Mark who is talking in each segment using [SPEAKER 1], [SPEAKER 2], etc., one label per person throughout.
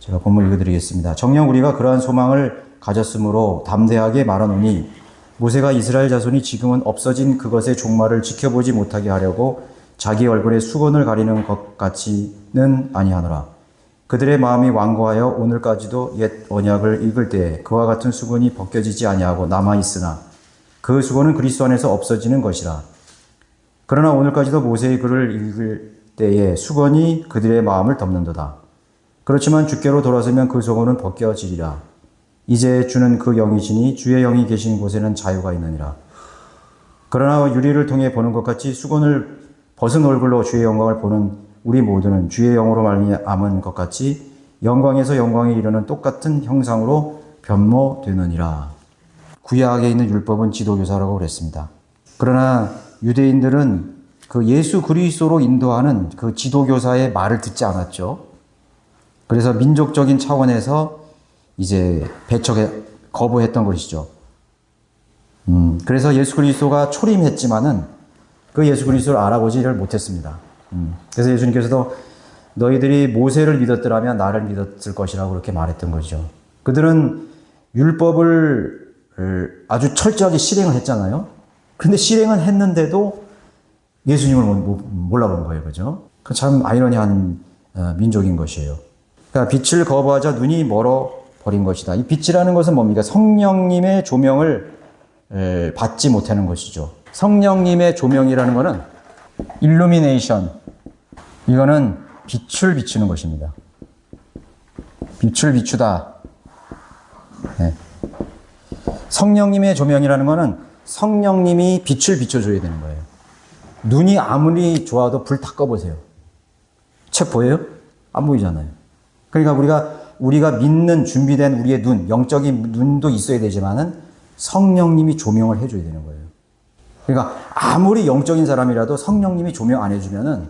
[SPEAKER 1] 제가 본문 읽어드리겠습니다. 정녕 우리가 그러한 소망을 가졌으므로 담대하게 말하노니 모세가 이스라엘 자손이 지금은 없어진 그것의 종말을 지켜보지 못하게 하려고 자기 얼굴에 수건을 가리는 것 같이는 아니하노라. 그들의 마음이 완고하여 오늘까지도 옛 언약을 읽을 때에 그와 같은 수건이 벗겨지지 아니하고 남아있으나 그 수건은 그리스도 안에서 없어지는 것이라. 그러나 오늘까지도 모세의 글을 읽을 때에 수건이 그들의 마음을 덮는도다. 그렇지만 주께로 돌아서면 그 수건은 벗겨지리라. 이제 주는 그 영이시니 주의 영이 계신 곳에는 자유가 있느니라. 그러나 유리를 통해 보는 것 같이 수건을 벗은 얼굴로 주의 영광을 보는 우리 모두는 주의 영으로 말미암은 것 같이 영광에서 영광에 이르는 똑같은 형상으로 변모되느니라. 구약에 있는 율법은 지도교사라고 그랬습니다. 그러나 유대인들은 그 예수 그리스도로 인도하는 그 지도교사의 말을 듣지 않았죠. 그래서 민족적인 차원에서 이제 배척에 거부했던 것이죠. 그래서 예수 그리스도가 초림했지만은 그 예수 그리스도를 알아보지를 못했습니다. 그래서 예수님께서도 너희들이 모세를 믿었더라면 나를 믿었을 것이라고 그렇게 말했던 거죠. 그들은 율법을 아주 철저하게 실행을 했잖아요. 그런데 실행은 했는데도 예수님을 몰라본 거예요. 그죠? 참 아이러니한 민족인 것이에요. 그러니까 빛을 거부하자 눈이 멀어 버린 것이다. 이 빛이라는 것은 뭡니까? 성령님의 조명을 받지 못하는 것이죠. 성령님의 조명이라는 것은 일루미네이션. 이거는 빛을 비추는 것입니다. 빛을 비추다. 네. 성령님의 조명이라는 것은 성령님이 빛을 비춰줘야 되는 거예요. 눈이 아무리 좋아도 불 다 꺼보세요. 책 보여요? 안 보이잖아요. 그러니까 우리가 믿는 준비된 우리의 눈, 영적인 눈도 있어야 되지만은 성령님이 조명을 해줘야 되는 거예요. 그러니까 아무리 영적인 사람이라도 성령님이 조명 안 해주면은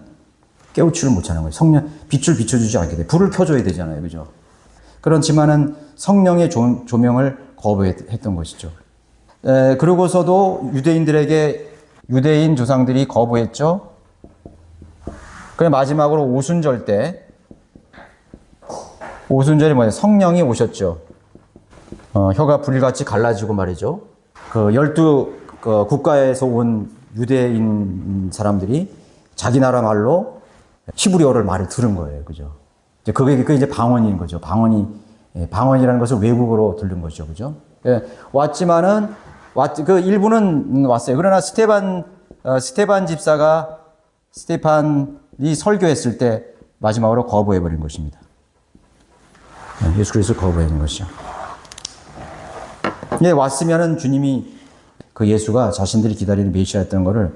[SPEAKER 1] 깨우치를 못하는 거예요. 빛을 비춰주지 않게 돼. 불을 켜줘야 되잖아요. 그죠? 그렇지만은 성령의 조명을 거부했던 것이죠. 그러고서도 유대인 조상들이 거부했죠. 그래 마지막으로 오순절 때, 오순절이 뭐예요? 성령이 오셨죠. 혀가 불같이 갈라지고 말이죠. 그 12 국가에서 온 유대인 사람들이 자기 나라 말로 히브리어를 말을 들은 거예요. 그죠? 그게 이제 방언인 거죠. 방언이라는 것을 외국어로 들은 거죠. 그죠? 예, 그 일부는 왔어요. 그러나 스테반 집사가 스테판이 설교했을 때 마지막으로 거부해버린 것입니다. 예수 그리스도를 거부해버린 것이죠. 예, 왔으면은 주님이 그 예수가 자신들이 기다리는 메시아였던 것을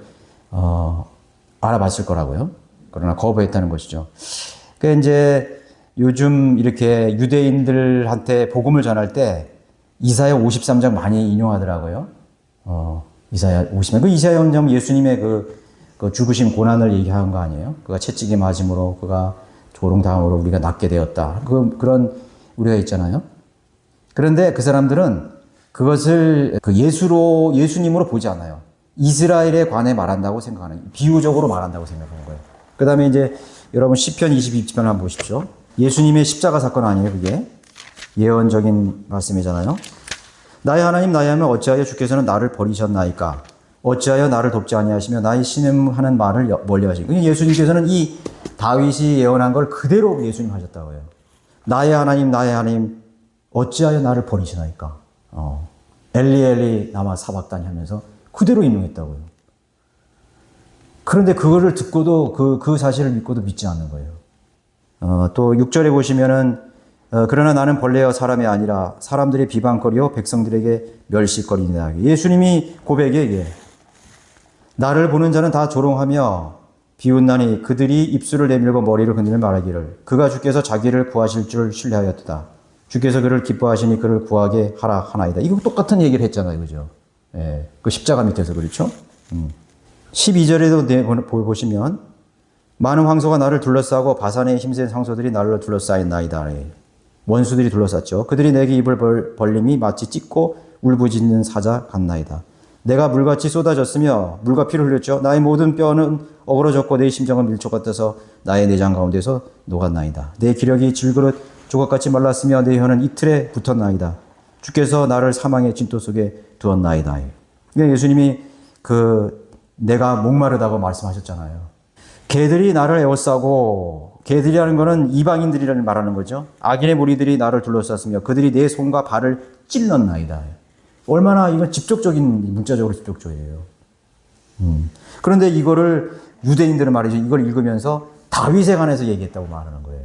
[SPEAKER 1] 알아봤을 거라고요. 그러나 거부했다는 것이죠. 그 이제 요즘 이렇게 유대인들한테 복음을 전할 때 이사야 53장 많이 인용하더라고요. 이사야 53장. 그 이사야 원장 예수님의 그 죽으신 고난을 얘기한 거 아니에요? 그가 채찍에 맞음으로 그가 조롱당함으로 우리가 낫게 되었다. 그런 우리가 있잖아요. 그런데 그 사람들은 그것을 예수님으로 보지 않아요. 이스라엘에 관해 말한다고 생각하는, 비유적으로 말한다고 생각하는 거예요. 그 다음에 이제 여러분 시편 22편 한번 보십시오. 예수님의 십자가 사건 아니에요, 그게? 예언적인 말씀이잖아요. 나의 하나님, 나의 하나님, 어찌하여 주께서는 나를 버리셨나이까? 어찌하여 나를 돕지 아니하시며 나의 신음하는 말을 멀리하시고. 예수님께서는 이 다윗이 예언한 걸 그대로 예수님 하셨다고 해요. 나의 하나님, 나의 하나님, 어찌하여 나를 버리시나이까? 엘리 엘리 나마 사박다니 하면서 그대로 인용했다고요. 그런데 그거를 듣고도 그 사실을 믿고도 믿지 않는 거예요. 또 6절에 보시면은 그러나 나는 벌레여 사람이 아니라 사람들의 비방거리요 백성들에게 멸시거리니라. 예수님이 고백에 나를 보는 자는 다 조롱하며 비웃나니 그들이 입술을 내밀고 머리를 흔들며 말하기를 그가 주께서 자기를 구하실 줄 신뢰하였도다. 주께서 그를 기뻐하시니 그를 구하게 하라 하나이다. 이거 똑같은 얘기를 했잖아요. 그죠? 예, 그 십자가 밑에서 그렇죠? 12절에도 보시면 많은 황소가 나를 둘러싸고 바산의 힘센 상소들이 나를 둘러싸였나이다. 원수들이 둘러쌌죠. 그들이 내게 입을 벌림이 마치 찢고 울부짖는 사자 같나이다. 내가 물같이 쏟아졌으며 물과 피를 흘렸죠. 나의 모든 뼈는 어그러졌고 내 심장은 밀초 같아서 나의 내장 가운데서 녹았나이다. 내 기력이 질그릇 조각같이 말랐으며 내 혀는 이틀에 붙었나이다. 주께서 나를 사망의 진토 속에 두었나이다. 그러니까 예수님이 내가 목마르다고 말씀하셨잖아요. 개들이 나를 에워싸고, 개들이라는 것은 이방인들이라는 말하는 거죠. 악인의 무리들이 나를 둘러쌌으며 그들이 내 손과 발을 찔렀나이다. 얼마나 이건 직접적인, 문자적으로 직접적이에요. 그런데 이거를 유대인들은 말이죠. 이걸 읽으면서 다윗에 관해서 얘기했다고 말하는 거예요.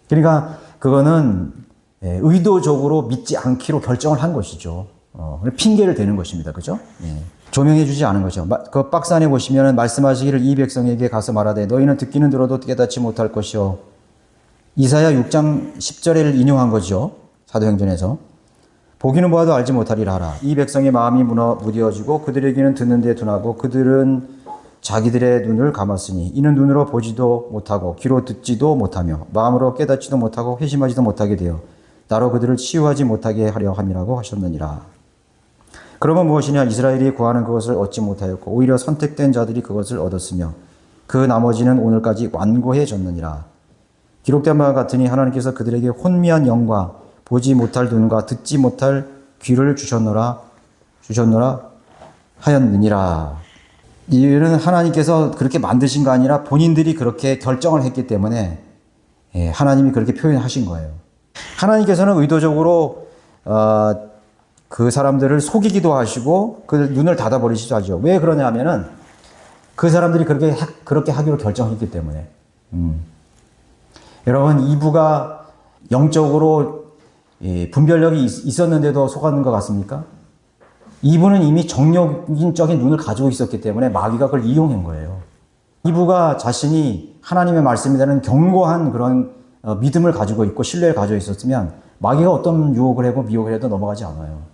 [SPEAKER 1] 그러니까 그거는 의도적으로 믿지 않기로 결정을 한 것이죠. 핑계를 대는 것입니다. 그죠? 조명해 주지 않은 거죠. 그 박스 안에 보시면 말씀하시기를 이 백성에게 가서 말하되 너희는 듣기는 들어도 깨닫지 못할 것이요. 이사야 6장 10절을 인용한 거죠. 사도행전에서. 보기는 보아도 알지 못하리라 하라. 이 백성의 마음이 무뎌지고 그들에게는 듣는 데 둔하고 그들은 자기들의 눈을 감았으니 이는 눈으로 보지도 못하고 귀로 듣지도 못하며 마음으로 깨닫지도 못하고 회심하지도 못하게 되어 나로 그들을 치유하지 못하게 하려 함이라고 하셨느니라. 그러면 무엇이냐? 이스라엘이 구하는 그것을 얻지 못하였고 오히려 선택된 자들이 그것을 얻었으며 그 나머지는 오늘까지 완고해졌느니라. 기록된 바와 같으니 하나님께서 그들에게 혼미한 영과 보지 못할 눈과 듣지 못할 귀를 주셨노라 하였느니라. 이는 하나님께서 그렇게 만드신 거 아니라 본인들이 그렇게 결정을 했기 때문에 하나님이 그렇게 표현하신 거예요. 하나님께서는 의도적으로 그 사람들을 속이기도 하시고 그 눈을 닫아버리시도 하죠. 왜 그러냐면은 그 사람들이 그렇게 하기로 결정했기 때문에. 여러분, 이브가 영적으로 분별력이 있었는데도 속았는 것 같습니까? 이브는 이미 정력적인 눈을 가지고 있었기 때문에 마귀가 그걸 이용한 거예요. 이브가 자신이 하나님의 말씀에 대한 견고한 그런 믿음을 가지고 있고 신뢰를 가지고 있었으면 마귀가 어떤 유혹을 하고 미혹을 해도 넘어가지 않아요.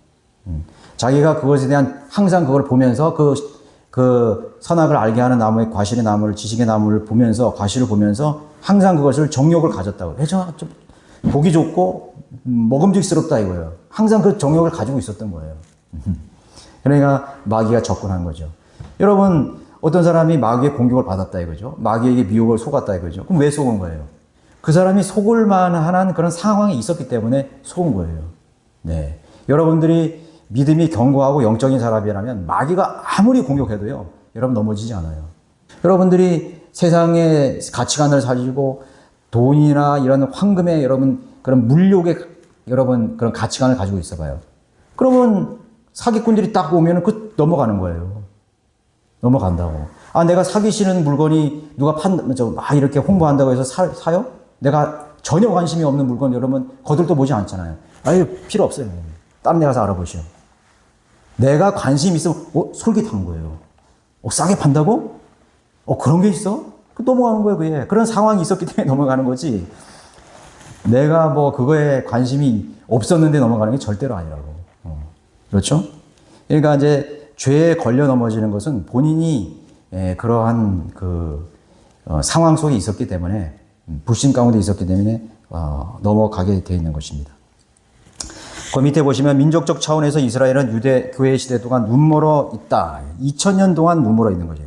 [SPEAKER 1] 자기가 그것에 대한 항상 그걸 보면서 그 선악을 알게 하는 나무의 과실의 나무를 지식의 나무를 보면서 과실을 보면서 항상 그것을 정욕을 가졌다고. 왜 좀 보기 좋고 먹음직스럽다 이거예요. 항상 그 정욕을 가지고 있었던 거예요. 그러니까 마귀가 접근한 거죠. 여러분, 어떤 사람이 마귀의 공격을 받았다 이거죠. 마귀에게 미혹을 속았다 이거죠. 그럼 왜 속은 거예요? 그 사람이 속을 만한 그런 상황이 있었기 때문에 속은 거예요. 네. 여러분들이 믿음이 견고하고 영적인 사람이라면 마귀가 아무리 공격해도요, 여러분 넘어지지 않아요. 여러분들이 세상의 가치관을 가지고 돈이나 이런 황금의 여러분 그런 물욕의 여러분 그런 가치관을 가지고 있어봐요. 그러면 사기꾼들이 딱 오면은 넘어가는 거예요. 넘어간다고. 아, 내가 사기시는 물건이 누가 막 이렇게 홍보한다고 해서 사요? 내가 전혀 관심이 없는 물건 여러분 거들떠 보지 않잖아요. 아유, 필요 없어요. 다른 데 가서 알아보시오. 내가 관심 있으면, 솔깃한 거예요. 싸게 판다고? 그런 게 있어? 넘어가는 거예요, 그게. 그런 상황이 있었기 때문에 넘어가는 거지. 내가 그거에 관심이 없었는데 넘어가는 게 절대로 아니라고. 그렇죠? 그러니까 이제 죄에 걸려 넘어지는 것은 본인이 그러한 상황 속에 있었기 때문에, 불신 가운데 있었기 때문에, 넘어가게 되어 있는 것입니다. 그 밑에 보시면 민족적 차원에서 이스라엘은 유대 교회 시대 동안 눈멀어 있다. 2000년 동안 눈멀어 있는 거죠.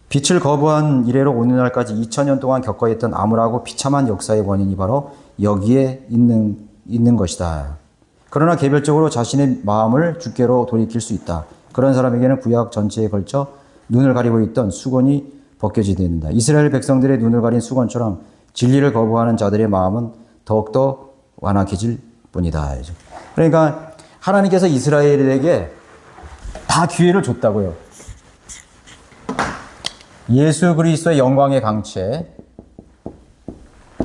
[SPEAKER 1] 빛을 거부한 이래로 오늘날까지 2000년 동안 겪어 있던 암울하고 비참한 역사의 원인이 바로 여기에 있는 것이다. 그러나 개별적으로 자신의 마음을 주께로 돌이킬 수 있다. 그런 사람에게는 구약 전체에 걸쳐 눈을 가리고 있던 수건이 벗겨지게 된다. 이스라엘 백성들의 눈을 가린 수건처럼 진리를 거부하는 자들의 마음은 더욱더 완악해질 뿐이다. 그러니까 하나님께서 이스라엘에게 다 기회를 줬다고요. 예수 그리스도의 영광의 강체,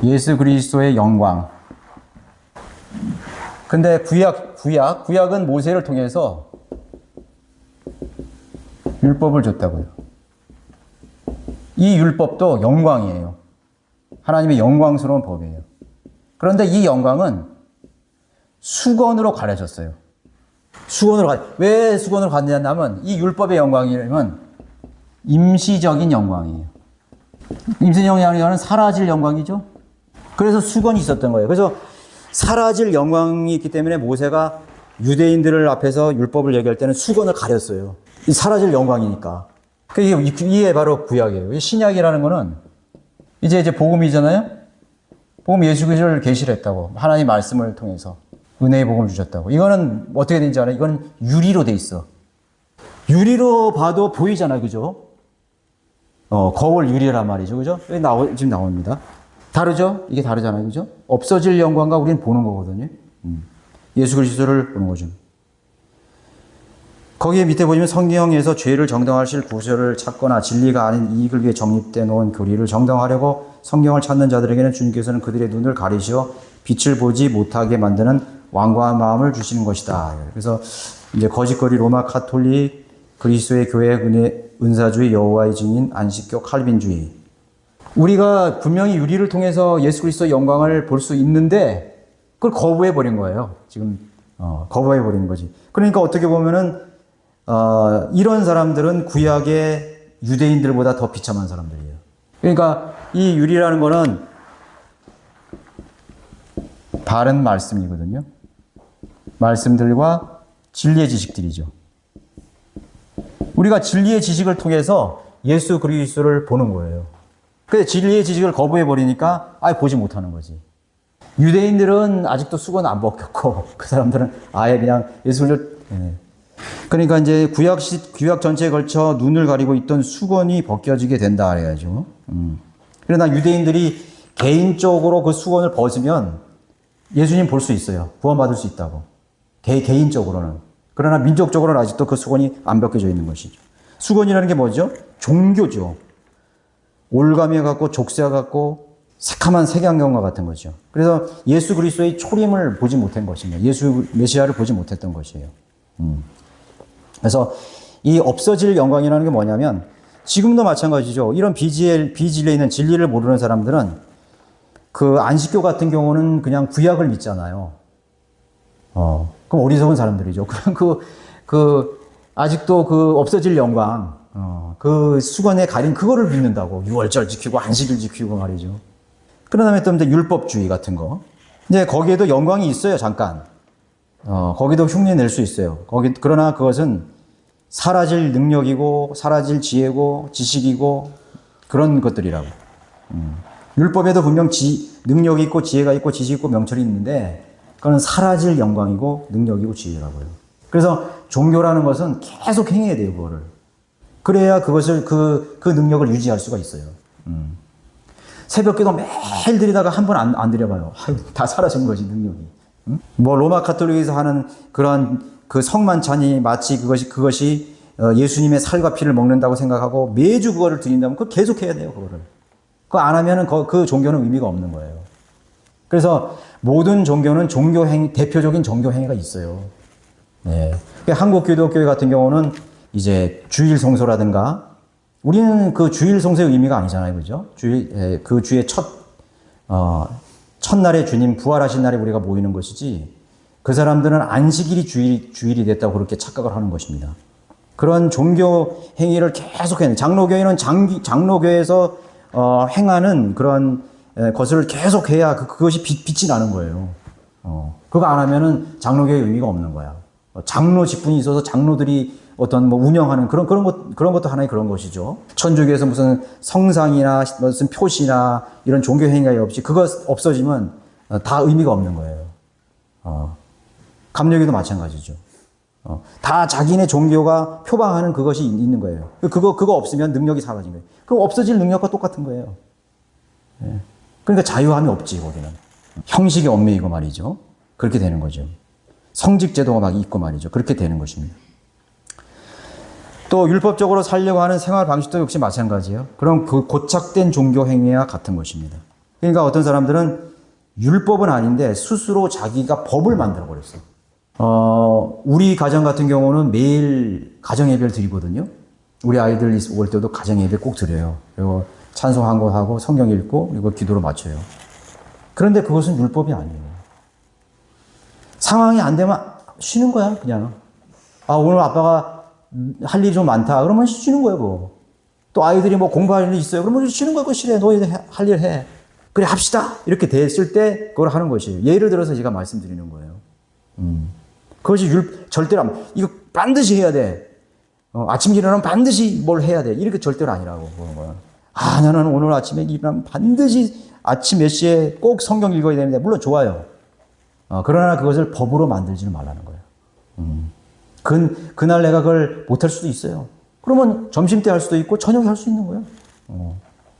[SPEAKER 1] 예수 그리스도의 영광. 근데 구약은 모세를 통해서 율법을 줬다고요. 이 율법도 영광이에요. 하나님의 영광스러운 법이에요. 그런데 이 영광은 수건으로 가려졌어요. 왜 수건으로 가려냐면 이 율법의 영광이라면 임시적인 영광이에요. 임시적인 영광은 사라질 영광이죠. 그래서 수건이 있었던 거예요. 그래서 사라질 영광이 있기 때문에 모세가 유대인들을 앞에서 율법을 얘기할 때는 수건을 가렸어요. 사라질 영광이니까. 이게 바로 구약이에요. 신약이라는 거는 이제 복음이잖아요. 복음 예수 그리스도를 계시를 했다고. 하나님 말씀을 통해서 은혜의 복음을 주셨다고. 이거는 어떻게 되는지 알아요? 이건 유리로 돼 있어. 유리로 봐도 보이잖아, 그죠? 거울 유리란 말이죠, 그죠? 지금 나옵니다. 다르죠? 이게 다르잖아요, 그죠? 없어질 영광과 우리는 보는 거거든요. 예수 그리스도를 보는 거죠. 거기에 밑에 보시면 성경에서 죄를 정당하실 구절을 찾거나 진리가 아닌 이익을 위해 정립되어 놓은 교리를 정당하려고 성경을 찾는 자들에게는 주님께서는 그들의 눈을 가리시어 빛을 보지 못하게 만드는 완고한 마음을 주시는 것이다. 그래서 이제 거짓거리 로마 카톨릭 그리스도의 교회 은사주의 여호와의 증인 안식교 칼빈주의. 우리가 분명히 유리를 통해서 예수 그리스도의 영광을 볼 수 있는데 그걸 거부해 버린 거예요. 지금 거부해 버리는 거지. 그러니까 어떻게 보면은 이런 사람들은 구약의 유대인들보다 더 비참한 사람들이에요. 그러니까 이 유리라는 거는 바른 말씀이거든요. 말씀들과 진리의 지식들이죠. 우리가 진리의 지식을 통해서 예수 그리스도를 보는 거예요. 근데 진리의 지식을 거부해 버리니까 아예 보지 못하는 거지. 유대인들은 아직도 수건 안 벗겼고 그 사람들은 아예 그냥 예수 그리스도를 그러니까 이제 구약 전체에 걸쳐 눈을 가리고 있던 수건이 벗겨지게 된다 그래야죠. 그러나 유대인들이 개인적으로 그 수건을 벗으면 예수님 볼 수 있어요. 구원받을 수 있다고. 개인적으로는. 그러나 민족적으로는 아직도 그 수건이 안 벗겨져 있는 것이죠. 수건이라는 게 뭐죠? 종교죠. 올가미와 같고 족쇄와 같고 새카만 색안경과 같은 거죠. 그래서 예수 그리스도의 초림을 보지 못한 것입니다. 예수 메시아를 보지 못했던 것이에요. 그래서 이 없어질 영광이라는 게 뭐냐면 지금도 마찬가지죠. 이런 비진리에 있는 진리를 모르는 사람들은 그 안식교 같은 경우는 그냥 구약을 믿잖아요. 그럼 어리석은 사람들이죠. 그냥 아직도 그 없어질 영광, 그 수건에 가린 그거를 믿는다고. 유월절 지키고 안식일 지키고 말이죠. 그런 다음에 또 율법주의 같은 거. 이제 거기에도 영광이 있어요, 잠깐. 거기도 흉내 낼 수 있어요. 그러나 그것은 사라질 능력이고, 사라질 지혜고, 지식이고, 그런 것들이라고. 율법에도 분명 능력이 있고, 지혜가 있고, 지식이 있고, 명철이 있는데, 그건 사라질 영광이고, 능력이고, 지혜라고요. 그래서 종교라는 것은 계속 행해야 돼요, 그거를. 그래야 그것을, 그 능력을 유지할 수가 있어요. 새벽기도 매일 드리다가 한 번 안 드려봐요. 다 사라진 거지, 능력이. 뭐 로마 카톨릭에서 하는 그런 그 성만찬이 마치 그것이 예수님의 살과 피를 먹는다고 생각하고 매주 그거를 드린다면 그걸 계속 해야 돼요, 그거를. 그거 안 하면은 그 종교는 의미가 없는 거예요. 그래서 모든 종교는 대표적인 종교 행위가 있어요. 네. 한국 기독교회 같은 경우는 이제 주일 성소라든가 우리는 그 주일 성소의 의미가 아니잖아요, 그죠? 그 주의 첫날에 주님 부활하신 날에 우리가 모이는 것이지 그 사람들은 안식일이 주일이 됐다고 그렇게 착각을 하는 것입니다. 그런 종교 행위를 계속 해요. 장로교회는 장로교회에서 행하는 그런 것을 계속 해야 그것이 빛이 나는 거예요. 그거 안 하면은 장로교회의 의미가 없는 거야. 장로 직분이 있어서 장로들이 어떤 운영하는 그런 것도 하나의 그런 것이죠. 천주교에서 무슨 성상이나 무슨 표시나 이런 종교 행위가 없이 그거 없어지면 다 의미가 없는 거예요. 감리교도 마찬가지죠. 다 자기네 종교가 표방하는 그것이 있는 거예요. 그거 없으면 능력이 사라진 거예요. 그럼 없어질 능력과 똑같은 거예요. 그러니까 자유함이 없지, 거기는. 형식이 얽매이고 말이죠. 그렇게 되는 거죠. 성직제도가 막 있고 말이죠. 그렇게 되는 것입니다. 또 율법적으로 살려고 하는 생활 방식도 역시 마찬가지예요. 그럼 그 고착된 종교 행위와 같은 것입니다. 그러니까 어떤 사람들은 율법은 아닌데 스스로 자기가 법을 만들어 버렸어요. 우리 가정 같은 경우는 매일 가정 예배를 드리거든요. 우리 아이들 올 때도 가정 예배 꼭 드려요. 그리고 찬송 한 거 하고 성경 읽고 그리고 기도로 마쳐요. 그런데 그것은 율법이 아니에요. 상황이 안 되면 쉬는 거야, 그냥. 오늘 아빠가 할 일이 좀 많다. 그러면 쉬는 거예요, 그거. 또 아이들이 뭐 공부할 일이 있어요. 그러면 쉬는 거야, 그거 싫어. 너 할 일 해. 그래, 합시다. 이렇게 됐을 때 그걸 하는 것이에요. 예를 들어서 제가 말씀드리는 거예요. 그것이 절대로 이거 반드시 해야 돼. 아침 일어나면 반드시 뭘 해야 돼. 이렇게 절대로 아니라고 보는 거예요. 나는 오늘 아침에 일어나면 반드시 아침 몇 시에 꼭 성경 읽어야 되는데, 물론 좋아요. 그러나 그것을 법으로 만들지는 말라는 거예요. 그날 내가 그걸 못할 수도 있어요. 그러면 점심 때 할 수도 있고 저녁에 할 수 있는 거예요.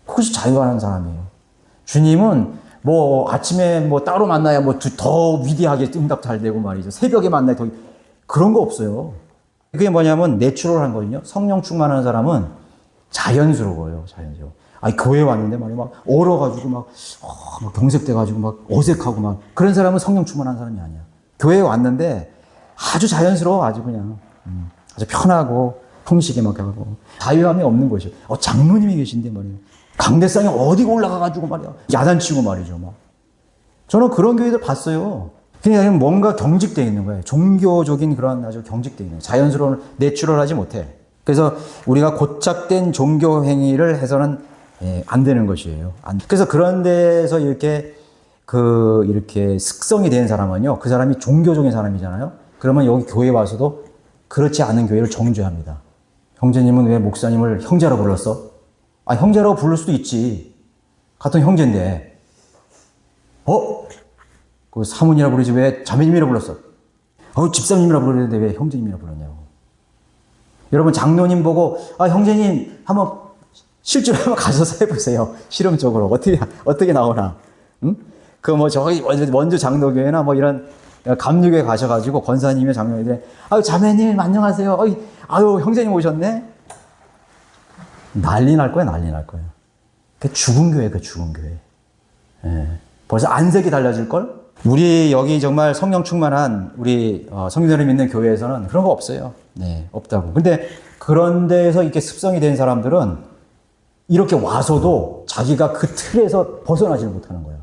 [SPEAKER 1] 그것이 자유하는 사람이에요. 주님은 뭐 아침에 뭐 따로 만나야 뭐 더 위대하게 응답 잘 되고 말이죠. 새벽에 만나야 더 그런 거 없어요. 그게 뭐냐면 내추럴한 거거든요. 성령 충만한 사람은 자연스러워요. 자연스러워. 아니 교회 왔는데 말이야 막 얼어가지고 막 경색돼가지고 막 어색하고 막 그런 사람은 성령 충만한 사람이 아니야. 교회에 왔는데 아주 자연스러워. 아주 그냥 아주 편하고 형식에 막 하고 자유함이 없는 것이요. 장로님이 계신데 말이에요. 강대상에 어디 올라가가지고 말이야 야단치고 말이죠. 막 저는 그런 교회들 봤어요. 그냥 뭔가 경직되어 있는 거예요. 종교적인 그런 아주 경직되어 있는 자연스러운 내추럴하지 못해. 그래서 우리가 고착된 종교 행위를 해서는 안 되는 것이에요. 그래서 그런 데서 이렇게 습성이 된 사람은요, 그 사람이 종교적인 사람이잖아요. 그러면 여기 교회 와서도 그렇지 않은 교회를 정죄합니다. 형제님은 왜 목사님을 형제라고 불렀어? 형제라고 부를 수도 있지. 같은 형제인데. 그 사모님이라 부르지 왜 자매님이라 불렀어? 집사님이라 부르는데 왜 형제님이라 불렀냐고. 여러분 장로님 보고 형제님 한번 실제로 한번 가셔서 해보세요. 실험적으로 어떻게 나오나. 응? 저기 원주 장로교회나 뭐 이런 감리교회 가셔가지고 권사님이 장로님들 자매님 안녕하세요. 형제님 오셨네. 난리 날 거야. 그 죽은 교회, 죽은 교회. 벌써 안색이 달라질 걸. 우리 여기 정말 성령 충만한 우리 성도들을 믿는 교회에서는 그런 거 없어요. 네, 없다고. 근데 그런 데에서 이렇게 습성이 된 사람들은 이렇게 와서도 자기가 그 틀에서 벗어나지 못하는 거예요.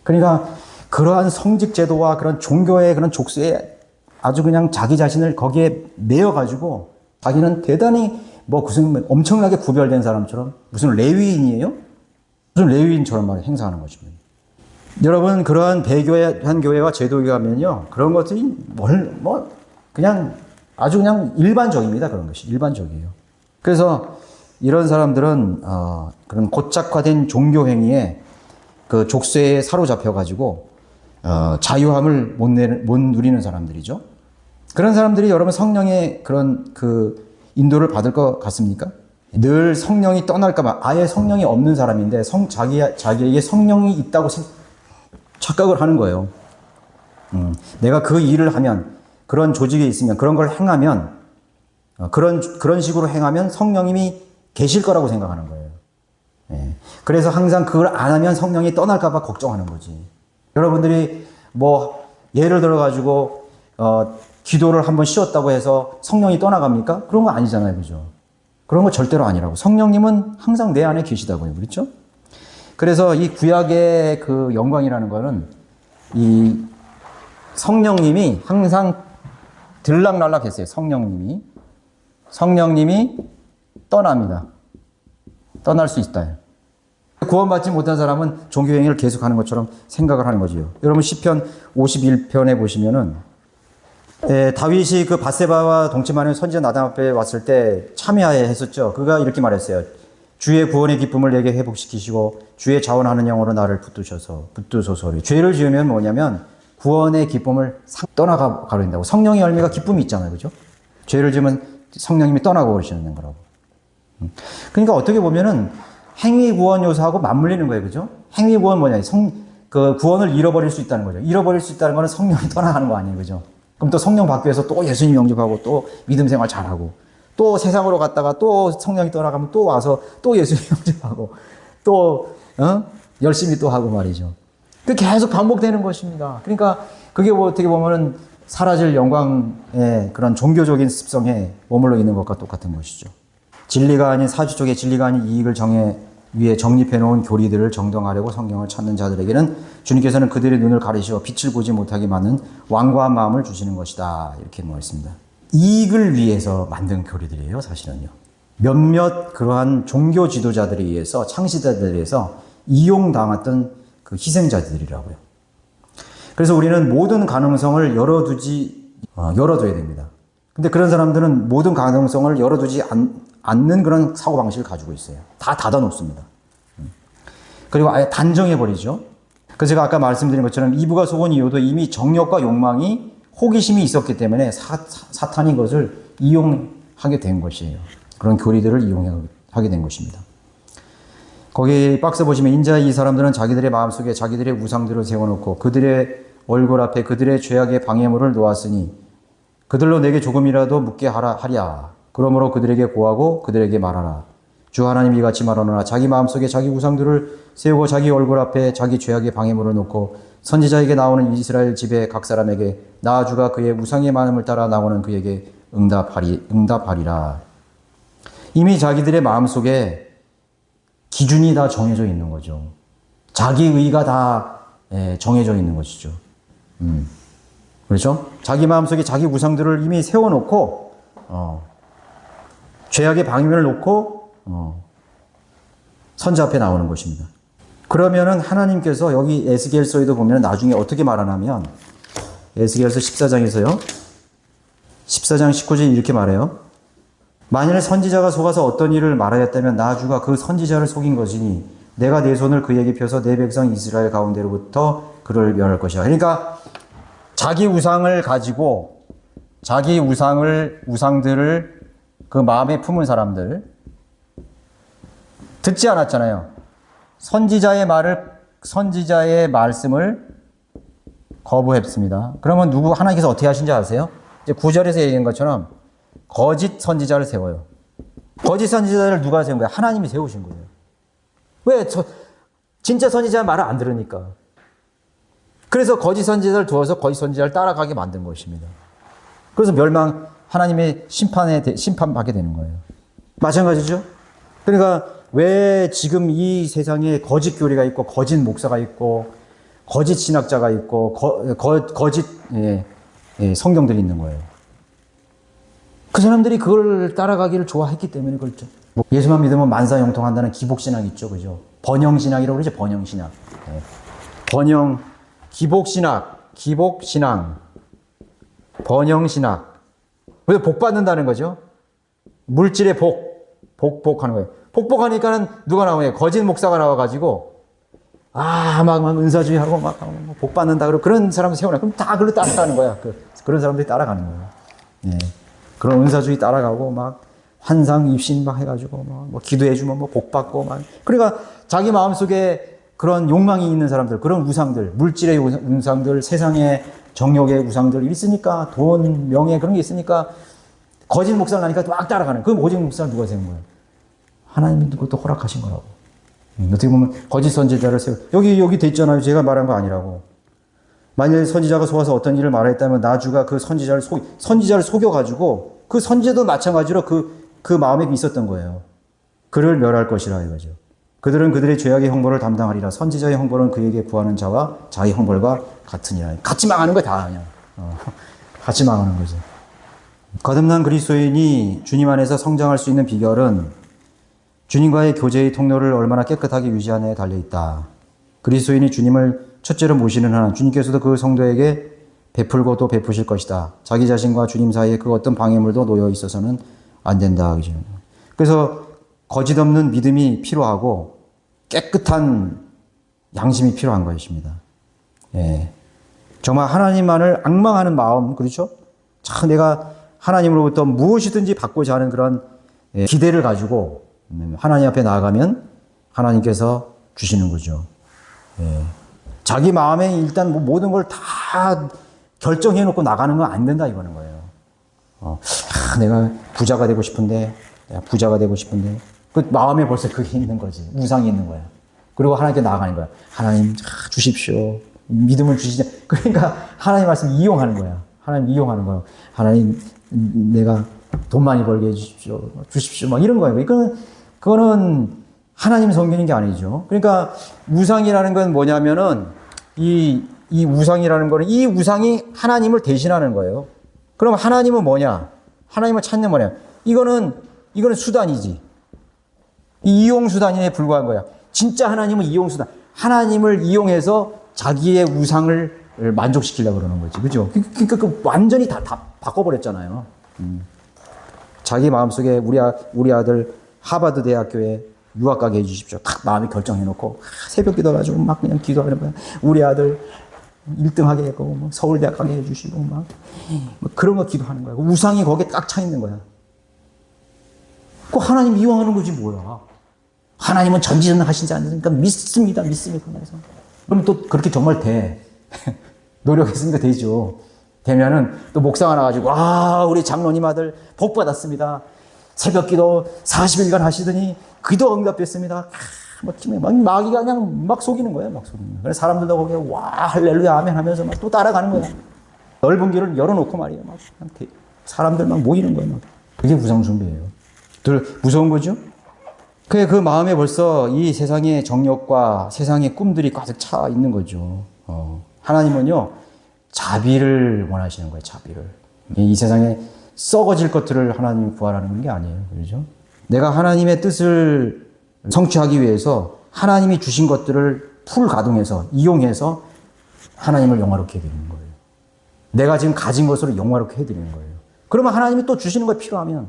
[SPEAKER 1] 그러니까 그러한 성직 제도와 그런 종교의 그런 족쇄에 아주 그냥 자기 자신을 거기에 매여가지고 자기는 대단히 무슨 엄청나게 구별된 사람처럼 무슨 레위인이에요? 무슨 레위인처럼 행사하는 것입니다. 여러분 그러한 배교한 교회와 제도에 가면요 그런 것들이 그냥 아주 그냥 일반적입니다. 그런 것이 일반적이에요. 그래서 이런 사람들은 그런 고착화된 종교 행위에 그 족쇄에 사로잡혀 가지고 자유함을 못 누리는 사람들이죠. 그런 사람들이 여러분 성령의 그런 인도를 받을 것 같습니까? 늘 성령이 떠날까봐 아예 성령이 없는 사람인데 자기에게 성령이 있다고 착각을 하는 거예요. 내가 그 일을 하면 그런 조직에 있으면 그런 걸 행하면 그런 식으로 행하면 성령님이 계실 거라고 생각하는 거예요. 그래서 항상 그걸 안 하면 성령이 떠날까봐 걱정하는 거지. 여러분들이 예를 들어가지고 기도를 한번 쉬었다고 해서 성령이 떠나갑니까? 그런 거 아니잖아요. 그죠? 그런 거 절대로 아니라고. 성령님은 항상 내 안에 계시다고요. 그렇죠? 그래서 이 구약의 그 영광이라는 거는 이 성령님이 항상 들락날락 했어요. 성령님이 떠납니다. 떠날 수 있다. 구원받지 못한 사람은 종교행위를 계속하는 것처럼 생각을 하는 거지요. 여러분 시편 51편에 보시면은 다윗이 그 밧세바와 동침하는 선지자 나단 앞에 왔을 때 참여하여 했었죠. 그가 이렇게 말했어요. 주의 구원의 기쁨을 내게 회복시키시고 주의 자원하는 영으로 나를 붙드소서. 죄를 지으면 뭐냐면 구원의 기쁨을 떠나가 된다고. 성령의 열매가 기쁨이 있잖아요. 그죠? 죄를 지으면 성령님이 떠나고 그러시는 거라고. 그러니까 어떻게 보면은 행위 구원 요소하고 맞물리는 거예요. 그죠? 행위 구원 뭐냐? 그 구원을 잃어버릴 수 있다는 거죠. 잃어버릴 수 있다는 거는 성령이 떠나가는 거 아니에요. 그죠? 그럼 또 성령 받기 위해서 또 예수님 영접하고 또 믿음 생활 잘하고 또 세상으로 갔다가 또 성령이 떠나가면 또 와서 또 예수님 영접하고 또 열심히 또 하고 말이죠. 그 계속 반복되는 것입니다. 그러니까 그게 어떻게 보면은 사라질 영광의 그런 종교적인 습성에 머물러 있는 것과 똑같은 것이죠. 진리가 아닌 사주 쪽에 진리가 아닌 이익을 위해 정립해 놓은 교리들을 정당하려고 성경을 찾는 자들에게는 주님께서는 그들의 눈을 가리시어 빛을 보지 못하게 만든 완고한 마음을 주시는 것이다. 이렇게 말했습니다. 이익을 위해서 만든 교리들이에요, 사실은요. 몇몇 그러한 종교 지도자들에 의해서, 창시자들에 의해서 이용당했던 그 희생자들이라고요. 그래서 우리는 모든 가능성을 열어둬야 됩니다. 근데 그런 사람들은 모든 가능성을 열어두지 않는 그런 사고방식을 가지고 있어요. 다 닫아놓습니다. 그리고 아예 단정해버리죠. 그래서 제가 아까 말씀드린 것처럼 이브가 속은 이유도 이미 정욕과 욕망이 호기심이 있었기 때문에 사탄이 그것을 이용하게 된 것이에요. 그런 교리들을 이용하게 된 것입니다. 거기 박스 보시면 인자 이 사람들은 자기들의 마음속에 자기들의 우상들을 세워놓고 그들의 얼굴 앞에 그들의 죄악의 방해물을 놓았으니 그들로 내게 조금이라도 묻게 하랴. 그러므로 그들에게 고하고 그들에게 말하라. 주 하나님 이같이 말하노라. 자기 마음속에 자기 우상들을 세우고 자기 얼굴 앞에 자기 죄악의 방해물을 놓고 선지자에게 나오는 이스라엘 집의 각 사람에게 나 주가 그의 우상의 마음을 따라 나오는 그에게 응답하리라. 이미 자기들의 마음속에 기준이 다 정해져 있는 거죠. 자기 의가 다 정해져 있는 것이죠. 그렇죠? 자기 마음속에 자기 우상들을 이미 세워놓고 죄악의 방임을 놓고 선지 앞에 나오는 것입니다. 그러면은 하나님께서 여기 에스겔서에도 보면 나중에 어떻게 말하냐면 에스겔서 14장에서요. 14장 19절에 이렇게 말해요. 만일 선지자가 속아서 어떤 일을 말하였다면 나 주가 그 선지자를 속인 것이니 내가 내 손을 그에게 펴서 내 백성 이스라엘 가운데로부터 그를 멸할 것이야. 그러니까 자기 우상을 가지고 자기 우상들을 그 마음에 품은 사람들 듣지 않았잖아요. 선지자의 말씀을 거부했습니다. 그러면 하나님께서 어떻게 하신지 아세요? 이제 9절에서 얘기한 것처럼 거짓 선지자를 세워요. 거짓 선지자를 누가 세운 거예요? 하나님이 세우신 거예요. 왜? 진짜 선지자는 말을 안 들으니까. 그래서 거짓 선지자를 두어서 거짓 선지자를 따라가게 만든 것입니다. 그래서 하나님의 심판받게 되는 거예요. 마찬가지죠? 그러니까 왜 지금 이 세상에 거짓 교리가 있고, 거짓 목사가 있고, 거짓 신학자가 있고, 거짓 성경들이 있는 거예요. 그 사람들이 그걸 따라가기를 좋아했기 때문에 그렇죠. 예수만 믿으면 만사형통한다는 기복신학 있죠. 그죠? 번영신학이라고 그러죠. 번영신학. 기복신앙, 번영신학. 왜 복받는다는 거죠? 물질의 복하는 거예요. 복하니까는 누가 나오냐? 거짓 목사가 나와가지고, 막 은사주의하고 막 복받는다. 그러고 그런 사람을 세워놔. 그럼 다 그걸로 따라가는 거야. 그런 사람들이 따라가는 거예요. 예. 그런 은사주의 따라가고 막 환상 입신 막 해가지고 뭐 기도해주면 뭐 복받고 막. 그러니까 자기 마음속에 그런 욕망이 있는 사람들, 그런 우상들, 물질의 우상들, 세상의 정욕의 우상들 있으니까 돈, 명예 그런 게 있으니까 거짓 목사를 하니까 막 따라가는. 그 거짓 목사를 누가 세운 거예요? 하나님이 그것도 허락하신 거라고. 어떻게 보면 거짓 선지자를 여기 돼 있잖아요. 제가 말한 거 아니라고. 만일 선지자가 속아서 어떤 일을 말했다면 나 주가 그 선지자를 속여가지고 그 선지자도 마찬가지로 그 마음에 있었던 거예요. 그를 멸할 것이라 이거죠. 그들은 그들의 죄악의 형벌을 담당하리라. 선지자의 형벌은 그에게 구하는 자와 자기 형벌과 같으니라. 같이 망하는 거야 다 그냥. 같이 망하는 거죠. 거듭난 그리스도인이 주님 안에서 성장할 수 있는 비결은 주님과의 교제의 통로를 얼마나 깨끗하게 유지하느냐에 달려있다. 그리스도인이 주님을 첫째로 모시는 한 주님께서도 그 성도에게 베풀고 또 베푸실 것이다. 자기 자신과 주님 사이에 그 어떤 방해물도 놓여 있어서는 안 된다. 그래서 거짓 없는 믿음이 필요하고 깨끗한 양심이 필요한 것입니다. 예. 정말 하나님만을 앙망하는 마음, 그렇죠? 참 내가 하나님으로부터 무엇이든지 받고자 하는 그런 기대를 가지고 하나님 앞에 나아가면 하나님께서 주시는 거죠. 예. 자기 마음에 일단 모든 걸 다 결정해 놓고 나가는 건 안 된다 이거는 거예요. 내가 부자가 되고 싶은데, 그 마음에 벌써 그게 있는 거지. 우상이 있는 거야. 그리고 하나님께 나아가는 거야. 하나님 주십시오. 믿음을 주시자. 그러니까 하나님 말씀 이용하는 거야. 하나님 이용하는 거야. 하나님 내가 돈 많이 벌게 주십시오. 막 이런 거예요. 그거는 하나님 섬기는 게 아니죠. 그러니까 우상이라는 건 뭐냐면은 이 우상이라는 거는 이 우상이 하나님을 대신하는 거예요. 그럼 하나님은 뭐냐? 하나님을 찾는 뭐냐? 이거는 수단이지. 이용수단에 불과한 거야. 진짜 하나님은 이용수단. 하나님을 이용해서 자기의 우상을 만족시키려고 그러는 거지. 그죠? 그러니까 완전히 다 바꿔버렸잖아요. 자기 마음속에 우리 아들 하버드 대학교에 유학 가게 해주십시오. 딱 마음이 결정해놓고 새벽 기도가지고 막 그냥 기도하는 거야. 우리 아들 1등하게 했고 뭐 서울대학 가게 해주시고 막 그런 거 기도하는 거야. 우상이 거기에 딱 차 있는 거야. 그 하나님 이용하는 거지 뭐야. 하나님은 전지전능하신지 않으니까 믿습니다. 그래서 그럼 또 그렇게 정말 돼. 노력했으니까 되죠. 되면은 또 목사가 나가지고 우리 장로님 아들 복 받았습니다. 새벽 기도 40일간 하시더니 기도 응답됐습니다. 막 마귀가 그냥 막 속이는 거예요. 막 속이는 거예요. 그래서 사람들도 거기에 할렐루야 아멘 하면서 막 또 따라가는 거야. 넓은 길을 열어놓고 말이에요. 막 사람들 막 모이는 거예요. 막. 그게 우상숭배예요. 무서운 거죠? 그 마음에 벌써 이 세상의 정욕과 세상의 꿈들이 가득 차 있는 거죠. 하나님은요, 자비를 원하시는 거예요, 자비를. 이 세상에 썩어질 것들을 하나님이 구하라는 게 아니에요. 그렇죠? 내가 하나님의 뜻을 성취하기 위해서 하나님이 주신 것들을 풀 가동해서, 이용해서 하나님을 영화롭게 해드리는 거예요. 내가 지금 가진 것으로 영화롭게 해드리는 거예요. 그러면 하나님이 또 주시는 거 필요하면,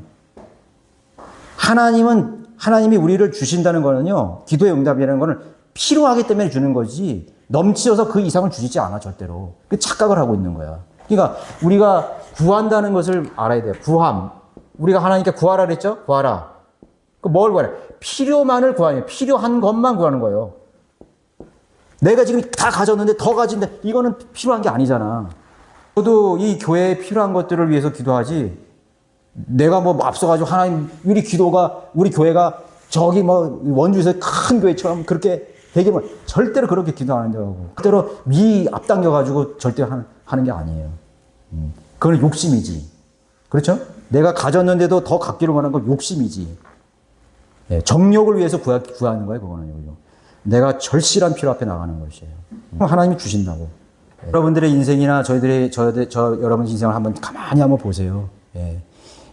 [SPEAKER 1] 하나님이 우리를 주신다는 거는요, 기도의 응답이라는 거는 필요하기 때문에 주는 거지, 넘치어서 그 이상을 주시지 않아, 절대로. 그 착각을 하고 있는 거야. 그러니까 우리가 구한다는 것을 알아야 돼요. 구함. 우리가 하나님께 구하라 그랬죠? 구하라. 뭘 구하래? 필요만을 구하냐. 필요한 것만 구하는 거예요. 내가 지금 다 가졌는데 더 가진데 이거는 필요한 게 아니잖아. 저도 이 교회에 필요한 것들을 위해서 기도하지, 내가 뭐 앞서가지고 하나님, 우리 교회가 저기 뭐 원주에서 큰 교회처럼 그렇게 되기만, 절대로 그렇게 기도 안 한다고. 절대로 앞당겨가지고 절대 하는 게 아니에요. 그건 욕심이지. 그렇죠? 내가 가졌는데도 더 갖기를 원하는 건 욕심이지. 정욕을 위해서 구하는 거예요, 그거는요. 내가 절실한 필요 앞에 나가는 것이에요. 하나님이 주신다고. 여러분들의 인생이나 저 여러분 인생을 가만히 한번 보세요.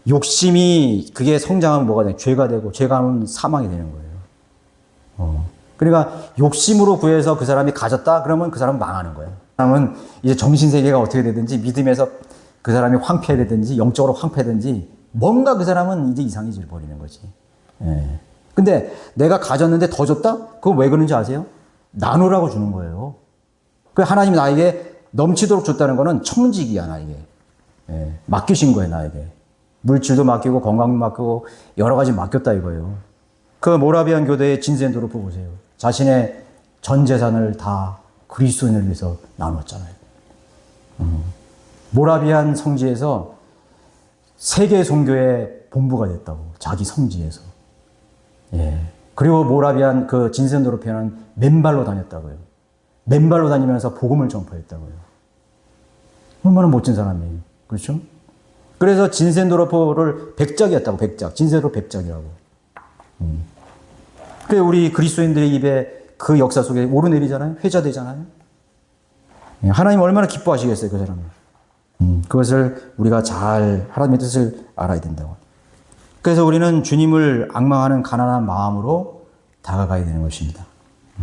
[SPEAKER 1] 욕심이 그게 성장하면 뭐가 돼요? 죄가 되고, 죄가 하면 사망이 되는 거예요. 그러니까 욕심으로 구해서 그 사람이 가졌다? 그러면 그 사람은 망하는 거예요. 그 사람은 이제 정신세계가 어떻게 되든지, 믿음에서 그 사람이 황폐되든지, 영적으로 황폐든지, 뭔가 그 사람은 이제 이상해져 버리는 거지. 근데 내가 가졌는데 더 줬다? 그거 왜 그런지 아세요? 나누라고 주는 거예요. 그 하나님이 나에게 넘치도록 줬다는 거는 청직이야, 나에게. 맡기신 거예요, 나에게. 물질도 맡기고, 건강도 맡기고, 여러 가지 맡겼다 이거예요. 그 모라비안 교대의 진센도르프 보세요. 자신의 전 재산을 다 그리스도인을 위해서 나눴잖아요. 모라비안 성지에서 세계 종교의 본부가 됐다고, 자기 성지에서. 그리고 모라비안 그 진센도르프는 맨발로 다녔다고요. 맨발로 다니면서 복음을 전파했다고요. 얼마나 멋진 사람이에요. 그렇죠? 그래서 진센도르프를 백작이었다고, 백작. 진센도르프 백작이라고. 그래, 우리 그리스도인들의 입에 그 역사 속에 오르내리잖아요? 회자되잖아요? 하나님 얼마나 기뻐하시겠어요, 그 사람은. 그것을 우리가 잘 하나님의 뜻을 알아야 된다고. 그래서 우리는 주님을 앙망하는 가난한 마음으로 다가가야 되는 것입니다.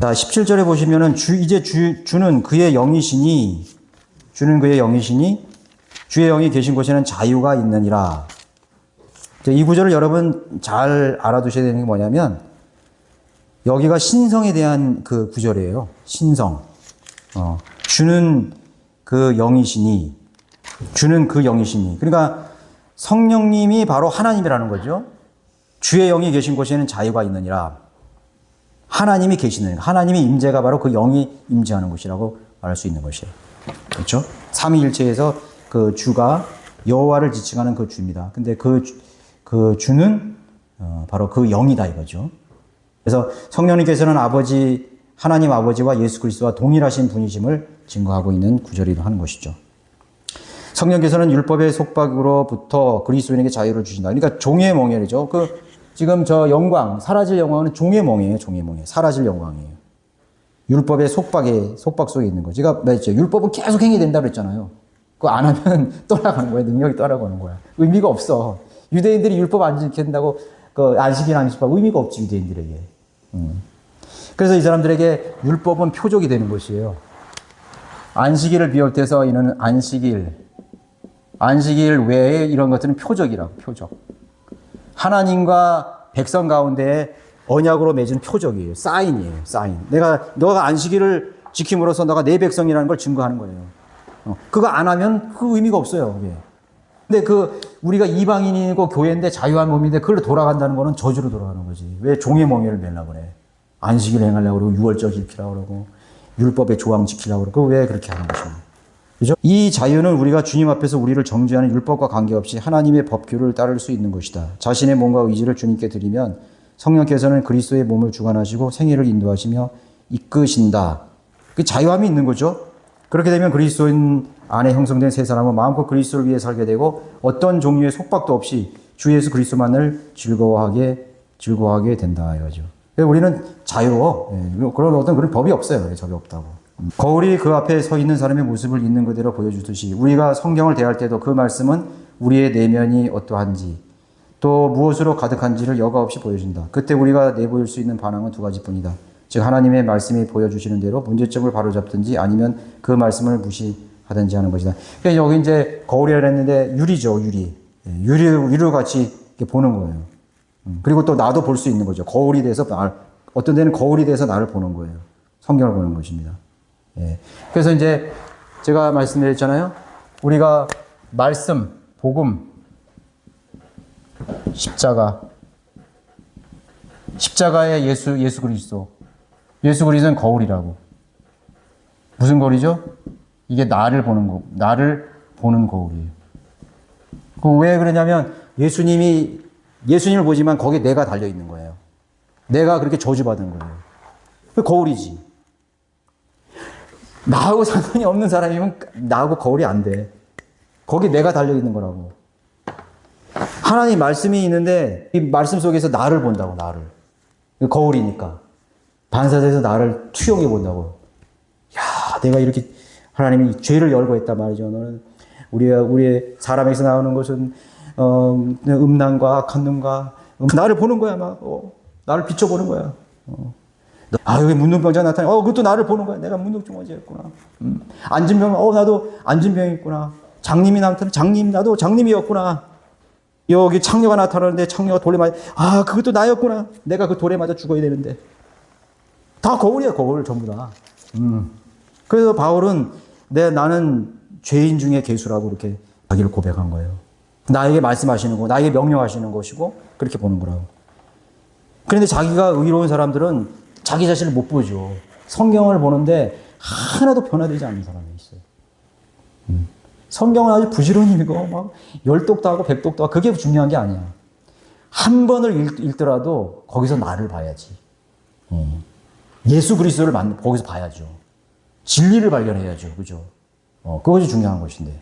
[SPEAKER 1] 자, 17절에 보시면은 주는 그의 영이시니 주의 영이 계신 곳에는 자유가 있느니라. 이 구절을 여러분 잘 알아두셔야 되는 게 뭐냐면, 여기가 신성에 대한 그 구절이에요. 신성. 주는 그 영이시니. 그러니까 성령님이 바로 하나님이라는 거죠. 주의 영이 계신 곳에는 자유가 있느니라. 하나님이 계시는, 하나님의 임재가 바로 그 영이 임재하는 곳이라고 말할 수 있는 것이에요. 그렇죠? 삼위일체에서 그 주가 여호와를 지칭하는 그 주입니다. 근데 그 주는 바로 그 영이다 이거죠. 그래서 성령님께서는 하나님 아버지와 예수 그리스도와 동일하신 분이심을 증거하고 있는 구절이기도 하는 것이죠. 성령께서는 율법의 속박으로부터 그리스도인에게 자유를 주신다. 그러니까 종의 몽열이죠. 지금 저 영광, 사라질 영광은 종의 몽이에요. 사라질 영광이에요. 율법의 속박 속에 있는 거. 제가 말했죠. 율법은 계속 행해된다 그랬잖아요. 그거 안 하면 떠나가는 거야. 능력이 떠나가는 거야. 의미가 없어. 유대인들이 율법 안 지킨다고 그 안식일 안식법 의미가 없지, 유대인들에게. 그래서 이 사람들에게 율법은 표적이 되는 것이에요. 안식일을 비롯해서 이는 안식일, 안식일 외에 이런 것들은 표적이라고, 표적. 하나님과 백성 가운데 언약으로 맺은 표적이에요. 사인이에요, 사인. 너가 안식일을 지킴으로써 너가 내 백성이라는 걸 증거하는 거예요. 그거 안 하면 그 의미가 없어요, 그게. 근데 우리가 이방인이고 교회인데 자유한 몸인데 그걸로 돌아간다는 거는 저주로 돌아가는 거지. 왜 종의 멍에를 매려고 그래? 안식일 행하려고 그러고, 유월절 지키려고 그러고, 율법의 조항 지키려고 그러고, 왜 그렇게 하는 것입니까? 그죠? 이 자유는 우리가 주님 앞에서 우리를 정죄하는 율법과 관계없이 하나님의 법규를 따를 수 있는 것이다. 자신의 몸과 의지를 주님께 드리면 성령께서는 그리스도의 몸을 주관하시고 생애를 인도하시며 이끄신다. 그 자유함이 있는 거죠. 그렇게 되면 그리스도인 안에 형성된 세 사람은 마음껏 그리스도를 위해 살게 되고 어떤 종류의 속박도 없이 주 예수 그리스도만을 즐거워하게 된다 이거죠. 우리는 자유로워. 그런 어떤 그런 법이 없어요. 법이 없다고. 거울이 그 앞에 서 있는 사람의 모습을 있는 그대로 보여주듯이 우리가 성경을 대할 때도 그 말씀은 우리의 내면이 어떠한지 또 무엇으로 가득한지를 여과 없이 보여준다. 그때 우리가 내보일 수 있는 반응은 두 가지뿐이다. 즉 하나님의 말씀이 보여주시는 대로 문제점을 바로잡든지 아니면 그 말씀을 무시하든지 하는 것이다. 그러니까 여기 이제 거울이라 했는데 유리죠, 유리. 유리로 같이 이렇게 보는 거예요. 그리고 또 나도 볼 수 있는 거죠. 거울이 돼서 어떤 데는 거울이 돼서 나를 보는 거예요. 성경을 보는 것입니다. 예. 그래서 이제 제가 말씀드렸잖아요. 우리가 말씀, 복음, 십자가의 예수 그리스도. 예수 그리스도는 거울이라고. 무슨 거울이죠? 이게 나를 보는 거울이에요. 왜 그러냐면 예수님을 보지만 거기에 내가 달려 있는 거예요. 내가 그렇게 저주받은 거예요. 그 거울이지. 나하고 상관이 없는 사람이면 나하고 거울이 안 돼. 거기 내가 달려 있는 거라고. 하나님 말씀이 있는데 이 말씀 속에서 나를 본다고, 나를. 거울이니까. 반사돼서 나를 투영해 본다고. 야, 내가 이렇게 하나님이 죄를 열고 했단 말이죠. 너는 우리의 사람에서 나오는 것은 음란과 악한 눈과 나를 보는 거야, 막. 나를 비춰보는 거야. 여기 문둥병자 나타나. 그것도 나를 보는 거야. 내가 문둥병자였구나. 안진병, 나도 안진병이 있구나. 장님이 나타나. 나도 장님이었구나. 여기 창녀가 나타나는데 창녀가 돌에 맞아. 그것도 나였구나. 내가 그 돌에 맞아 죽어야 되는데. 다 거울이야, 거울 전부 다. 그래서 바울은 나는 죄인 중에 괴수라고 이렇게 자기를 고백한 거예요. 나에게 말씀하시는 거, 나에게 명령하시는 것이고 그렇게 보는 거라고. 그런데 자기가 의로운 사람들은 자기 자신을 못 보죠. 성경을 보는데 하나도 변화되지 않는 사람이 있어요. 성경은 아주 부지런히 읽고 막 10독도 하고 100독도 하고 그게 중요한 게 아니야. 한 번을 읽더라도 거기서 나를 봐야지. 예수 그리스도를 거기서 봐야죠. 진리를 발견해야죠. 그죠? 그것이 중요한 것인데.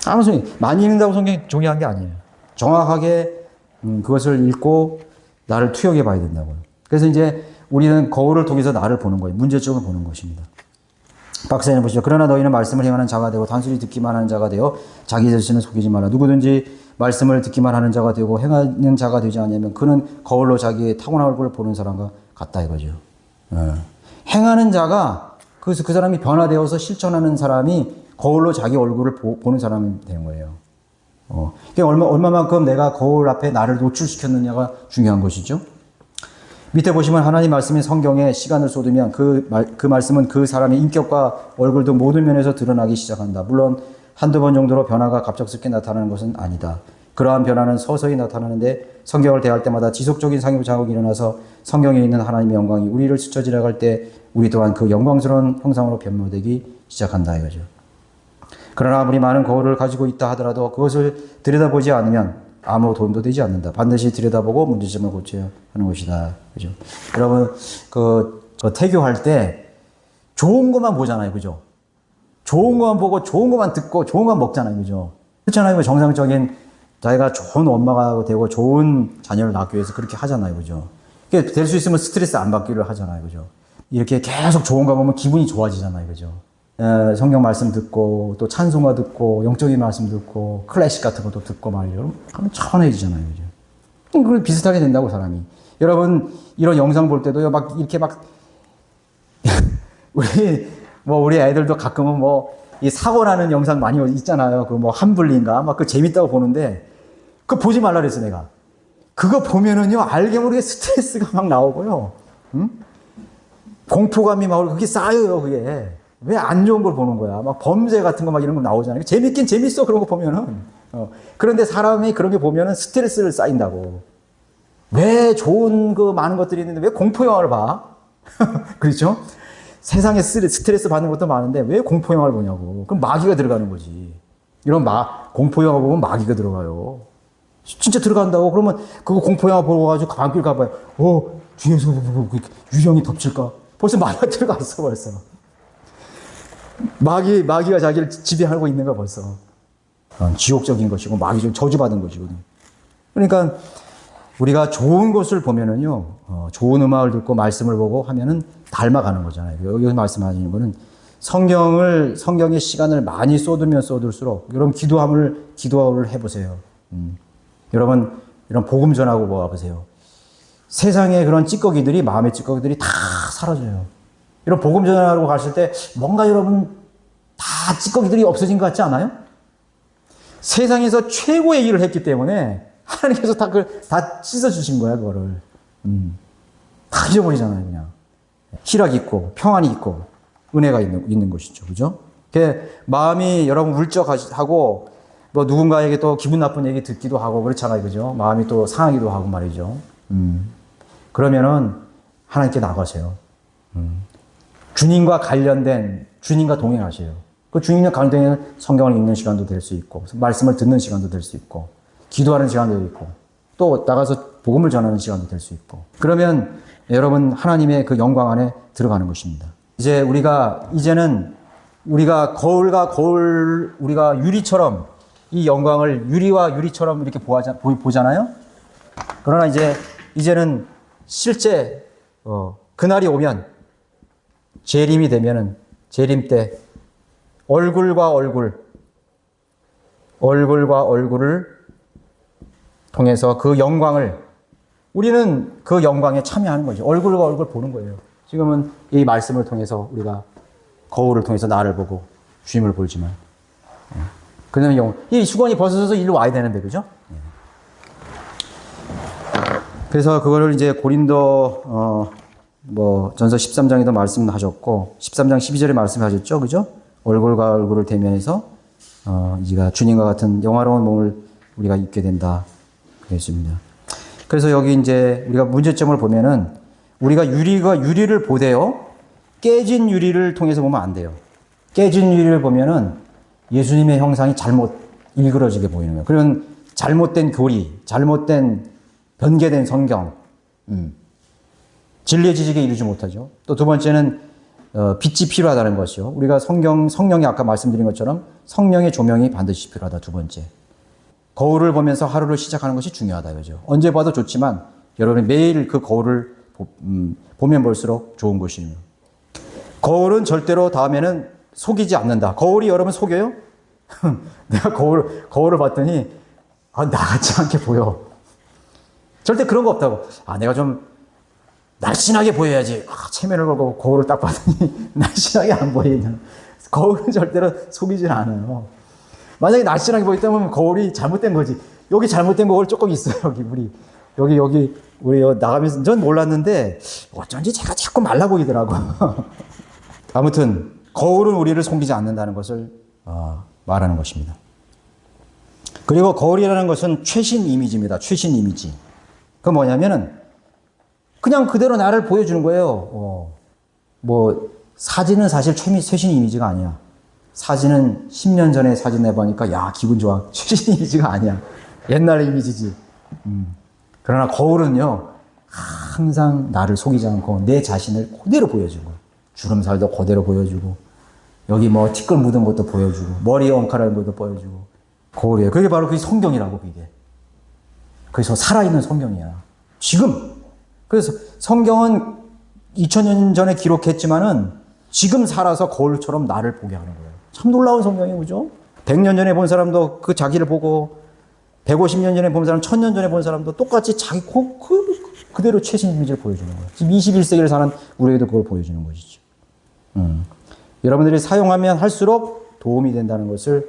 [SPEAKER 1] 아무 소리, 많이 읽는다고 성경이 중요한 게 아니에요. 정확하게 그것을 읽고 나를 투영해 봐야 된다고요. 그래서 이제 우리는 거울을 통해서 나를 보는 거예요. 문제점을 보는 것입니다. 박사님 보시죠. 그러나 너희는 말씀을 행하는 자가 되고 단순히 듣기만 하는 자가 되어 자기 자신을 속이지 마라. 누구든지 말씀을 듣기만 하는 자가 되고 행하는 자가 되지 않으면 그는 거울로 자기의 타고난 얼굴을 보는 사람과 같다 이거죠. 행하는 자가 그 사람이 변화되어서 실천하는 사람이 거울로 자기 얼굴을 보는 사람이 되는 거예요. 그러니까 얼마만큼 내가 거울 앞에 나를 노출시켰느냐가 중요한 것이죠. 밑에 보시면 하나님 말씀이 성경에 시간을 쏟으면 그 말씀은 그 사람의 인격과 얼굴도 모든 면에서 드러나기 시작한다. 물론 한두 번 정도로 변화가 갑작스럽게 나타나는 것은 아니다. 그러한 변화는 서서히 나타나는데 성경을 대할 때마다 지속적인 상호작용이 일어나서 성경에 있는 하나님의 영광이 우리를 스쳐 지나갈 때 우리 또한 그 영광스러운 형상으로 변모되기 시작한다 이거죠. 그러나 아무리 많은 거울을 가지고 있다 하더라도 그것을 들여다보지 않으면 아무 도움도 되지 않는다. 반드시 들여다보고 문제점을 고쳐야 하는 것이다. 그죠? 여러분, 태교할 때 좋은 것만 보잖아요. 그죠? 좋은 것만 보고 좋은 것만 듣고 좋은 것만 먹잖아요. 그죠? 그렇잖아요. 정상적인 자기가 좋은 엄마가 되고 좋은 자녀를 낳기 위해서 그렇게 하잖아요. 그죠? 될 수 있으면 스트레스 안 받기를 하잖아요. 그죠? 이렇게 계속 좋은 거 보면 기분이 좋아지잖아요. 그죠? 성경 말씀 듣고 또 찬송가 듣고 영적인 말씀 듣고 클래식 같은 것도 듣고 말이죠. 하면 천해지잖아요. 그죠? 그럼 비슷하게 된다고 사람이. 여러분 이런 영상 볼 때도요. 막 이렇게 막 우리 애들도 가끔은 이 사고 나는 영상 많이 있잖아요. 그 뭐 한블리인가 막 그 재밌다고 보는데 그거 보지 말라 그랬어 내가. 그거 보면은요 알게 모르게 스트레스가 막 나오고요. 응? 공포감이 막 그게 쌓여요 그게. 왜 안 좋은 걸 보는 거야? 막 범죄 같은 거 막 이런 거 나오잖아요. 재밌긴 재밌어 그런 거 보면은. 그런데 사람이 그런 게 보면은 스트레스를 쌓인다고. 왜 좋은 그 많은 것들이 있는데 왜 공포 영화를 봐? 그렇죠? 세상에 스트레스 받는 것도 많은데 왜 공포 영화를 보냐고. 그럼 마귀가 들어가는 거지. 이런 공포 영화 보면 마귀가 들어가요. 진짜 들어간다고. 그러면 그거 공포 영화 보고 가지고 밤길 가봐요. 뒤에서 유령이 덮칠까? 벌써 마귀가 들어갔어 벌써. 마귀가 자기를 지배하고 있는 거 벌써. 지옥적인 것이고 마귀적 저주받은 것이고. 그러니까 우리가 좋은 것을 보면은요, 좋은 음악을 듣고 말씀을 보고 하면은 닮아가는 거잖아요. 여기서 말씀하시는 거는 성경의 시간을 많이 쏟으면 쏟을수록 여러분 기도를 해보세요. 여러분 이런 복음 전하고 와보세요. 세상의 그런 찌꺼기들이 마음의 찌꺼기들이 다 사라져요. 이런 복음 전하러 가실 때 뭔가 여러분 다 찌꺼기들이 없어진 것 같지 않아요? 세상에서 최고의 일을 했기 때문에 하나님께서 다 씻어주신 거야, 그거를. 다 잊어버리잖아요, 그냥. 희락이 있고, 평안이 있고, 은혜가 있는 것이죠. 그죠? 마음이 여러분 울적하고, 뭐 누군가에게 또 기분 나쁜 얘기 듣기도 하고, 그렇잖아요. 그죠? 마음이 또 상하기도 하고 말이죠. 그러면은 하나님께 나가세요. 주님과 동행하세요. 그 주님과 관계된 성경을 읽는 시간도 될 수 있고, 말씀을 듣는 시간도 될 수 있고, 기도하는 시간도 있고, 또 나가서 복음을 전하는 시간도 될 수 있고. 그러면 여러분 하나님의 그 영광 안에 들어가는 것입니다. 이제는 우리가 우리가 유리처럼 이 영광을 유리와 유리처럼 이렇게 보잖아요. 그러나 이제는 실제 그날이 오면 재림이 되면은 재림 때 얼굴과 얼굴을 통해서 그 영광을 우리는 그 영광에 참여하는 거죠. 얼굴과 얼굴 보는 거예요. 지금은 이 말씀을 통해서 우리가 거울을 통해서 나를 보고 주님을 보지만 그러면 이 수건이 벗어져서 일로 와야 되는데 그죠? 그래서 그거를 이제 고린도 전서 13장에도 말씀하셨고 13장 12절에 말씀하셨죠. 그죠? 얼굴과 얼굴을 대면해서 이제가 주님과 같은 영화로운 몸을 우리가 입게 된다. 그랬습니다. 그래서 여기 이제 우리가 문제점을 보면은 우리가 유리를 보되요. 깨진 유리를 통해서 보면 안 돼요. 깨진 유리를 보면은 예수님의 형상이 잘못 일그러지게 보이는 거예요. 그런 잘못된 교리, 잘못된 변개된 성경, 진리의 지식에 이르지 못하죠. 또 두 번째는 빛이 필요하다는 것이요. 우리가 성령이 아까 말씀드린 것처럼 성령의 조명이 반드시 필요하다. 두 번째. 거울을 보면서 하루를 시작하는 것이 중요하다. 그죠? 언제 봐도 좋지만 여러분이 매일 그 거울을 보면 볼수록 좋은 것이에요. 거울은 절대로 다음에는 속이지 않는다. 거울이 여러분 속여요? 내가 거울을 봤더니 나같지 않게 보여. 절대 그런 거 없다고. 내가 좀 날씬하게 보여야지. 체면을 걸고 거울을 딱 봤더니 날씬하게 안 보이냐. 거울은 절대로 속이질 않아요. 만약에 날씬하게 보였다면 거울이 잘못된 거지. 여기 잘못된 거울 조금 있어요. 여기 우리 나가면서 전 몰랐는데 어쩐지 제가 자꾸 말라 보이더라고. 아무튼 거울은 우리를 속이지 않는다는 것을 말하는 것입니다. 그리고 거울이라는 것은 최신 이미지입니다. 최신 이미지. 그건 뭐냐면은 그냥 그대로 나를 보여주는 거예요. 사진은 사실 최신 이미지가 아니야. 사진은 10년 전에 사진 내보니까 기분 좋아. 최신 이미지가 아니야. 옛날 이미지지. 그러나 거울은요 항상 나를 속이지 않고 내 자신을 그대로 보여주고 주름살도 그대로 보여주고 여기 티끌 묻은 것도 보여주고 머리에 엉칼한 것도 보여주고 거울이에요. 그게 바로 그게 성경이라고 그게. 그래서 살아있는 성경이야. 지금. 그래서 성경은 2000년 전에 기록했지만은 지금 살아서 거울처럼 나를 보게 하는 거예요. 참 놀라운 성경이에요. 그죠? 100년 전에 본 사람도 그 자기를 보고 150년 전에 본 사람, 1000년 전에 본 사람도 똑같이 자기 그대로 최신 이미지를 보여주는 거예요. 지금 21세기를 사는 우리에게도 그걸 보여주는 것이죠. 여러분들이 사용하면 할수록 도움이 된다는 것을